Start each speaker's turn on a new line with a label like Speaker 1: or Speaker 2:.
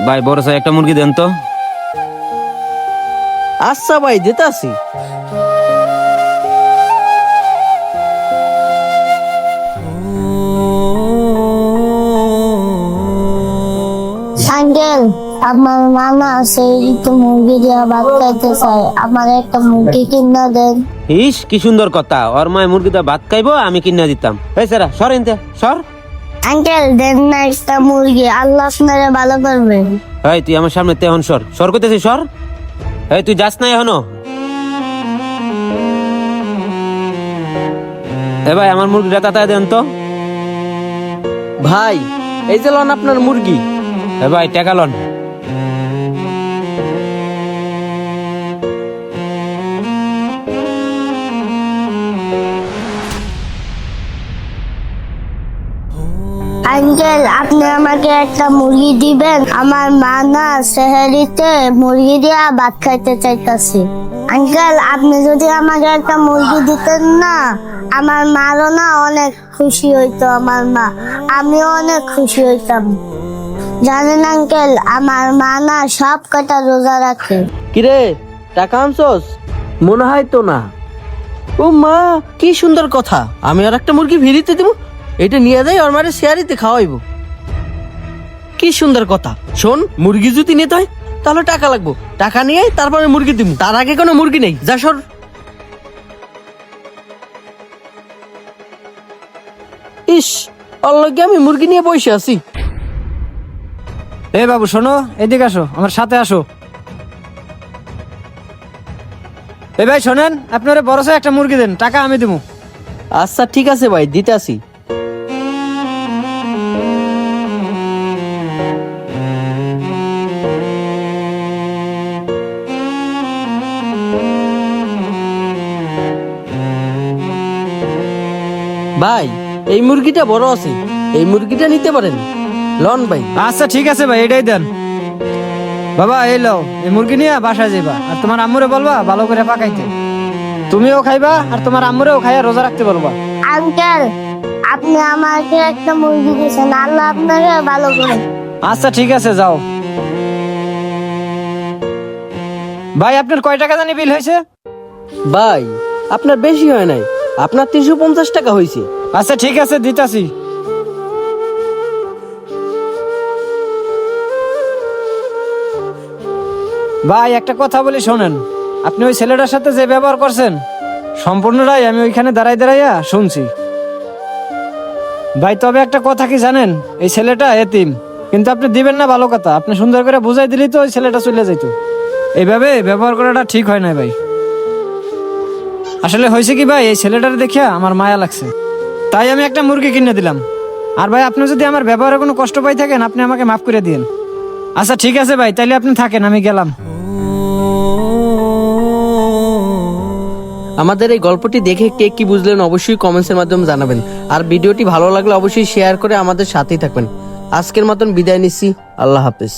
Speaker 1: ভাই বড় সাইজ একটা মুরগি দেন তো।
Speaker 2: আচ্ছা ভাই, দিতাছি।
Speaker 3: আঙ্কেল, আমার মামা সেই একটু মুরগি দিয়ে ভাত খাইতে চাই, আমার একটা মুরগি কিনা দেন।
Speaker 1: ইস কি সুন্দর কথা, ওর মায় মুরগিটা ভাত খাইবো, আমি কিনা দিতাম। এই সেরা সর এনতে সর।
Speaker 3: আঙ্কেল দেন না একটা মুরগি, আল্লাহ আপনারে ভালো করবেন।
Speaker 1: এই তুই আমার সামনে তেহন সর, সর করতেছি সর। এই তুই যাস না এখনো? এ ভাই আমার মুরগিটা তাতায় দেন তো।
Speaker 2: ভাই এই যে লন আপনার মুরগি।
Speaker 1: এ ভাই টাকা লন।
Speaker 3: আঙ্কেল আপনি আমাকে একটা মুরগি দিবেন, আমার মা না সেহারিতে মুরগি দিয়া ভাত খাইতে চাইতাছে। আঙ্কেল আপনি যদি আমাকে একটা মুরগি দিতেন না, আমার মারও না অনেক খুশি হইতো, আমার মা আমিও অনেক খুশি হইতাম। জানেন আঙ্কেল, আমার মা না সব কটা রোজা রাখে।
Speaker 2: কিরে, টাকা আনছস? মনে হয় তো না। ও মা, কি সুন্দর কথা, আমি আর একটা মুরগি ফিরিতে দিব, এটা নিয়ে যাই ওর মারে শেয়ারিতে খাওয়াইবো। কি সুন্দর কথা। শোন, মুরগি যদি নিতে হয় তাহলে টাকা লাগবো, টাকা নিয়ে তারপরে মুরগি দিব, তার আগে কোনো মুরগি নেই। যা সর। ইস, অল্লগে আমি মুরগি নিয়ে বসে আছি।
Speaker 4: এ বাবু শোনো, এদিকে আসো, আমার সাথে আসো। এ ভাই শোনেন, আপনারা বড় সাইজ একটা মুরগি দেন, টাকা আমি দেবো।
Speaker 2: আচ্ছা ঠিক আছে ভাই, দিতে আসি। ভাই এই মুরগিটা বড় আছে, এই মুরগিটা নিতে পারেন। লন ভাই।
Speaker 4: আচ্ছা ঠিক আছে ভাই, এটাই দেন। বাবা এই লও, এই মুরগি নিয়ে বাসায় যাইবা, আর তোমার আম্মুরে বলবা ভালো করে পাকাইতে। তুমিও খাইবা আর তোমার আম্মুরেও খাইয়া রোজা রাখতে বলবা।
Speaker 3: আঙ্কেল আপনি আমাকে একটা মুরগি দিয়েছেন, আল্লাহ আপনাকে ভালো করে।
Speaker 4: আচ্ছা ঠিক আছে, যাও। ভাই আপনার কয় টাকা জানি বিল হয়েছে?
Speaker 2: ভাই আপনার বেশি হয় নাই, আপনার 350 টাকা হয়েছে।
Speaker 4: আচ্ছা ঠিক আছে, দিতাছি। ভাই একটা কথা বলি শোনেন, আপনি ওই ছেলেটার সাথে যে ব্যবহার করছেন সম্পূর্ণটাই আমি ওইখানে দাঁড়াই দাঁড়াইয়া শুনছি। ভাই তবে একটা কথা কি জানেন, এই ছেলেটা এতিম, কিন্তু আপনি দিবেন না ভালো কথা, আপনি সুন্দর করে বুঝাই দিলেই তো ওই ছেলেটা চলে যেত। এইভাবে ব্যবহার করাটা ঠিক হয় না ভাই। আসলে হয়েছে কি ভাই, এই ছেলেটার দেখিয়া আমার মায়া লাগছে, তাই আমি একটা মুরগি কিনে দিলাম। আর ভাই আপনি যদি আমার ব্যবহারে কোনো কষ্ট পাই থাকেন, আপনি আমাকে মাফ করে দিন। আচ্ছা ঠিক আছে ভাই, তাইলে আপনি থাকেন, আমি গেলাম।
Speaker 2: আমাদের এই গল্পটি দেখে কে কি বুঝলেন অবশ্যই কমেন্টসের মাধ্যমে জানাবেন, আর ভিডিওটি ভালো লাগলে অবশ্যই শেয়ার করে আমাদের সাথেই থাকবেন। আজকের মতন বিদায় নিচ্ছি, আল্লাহ হাফেজ।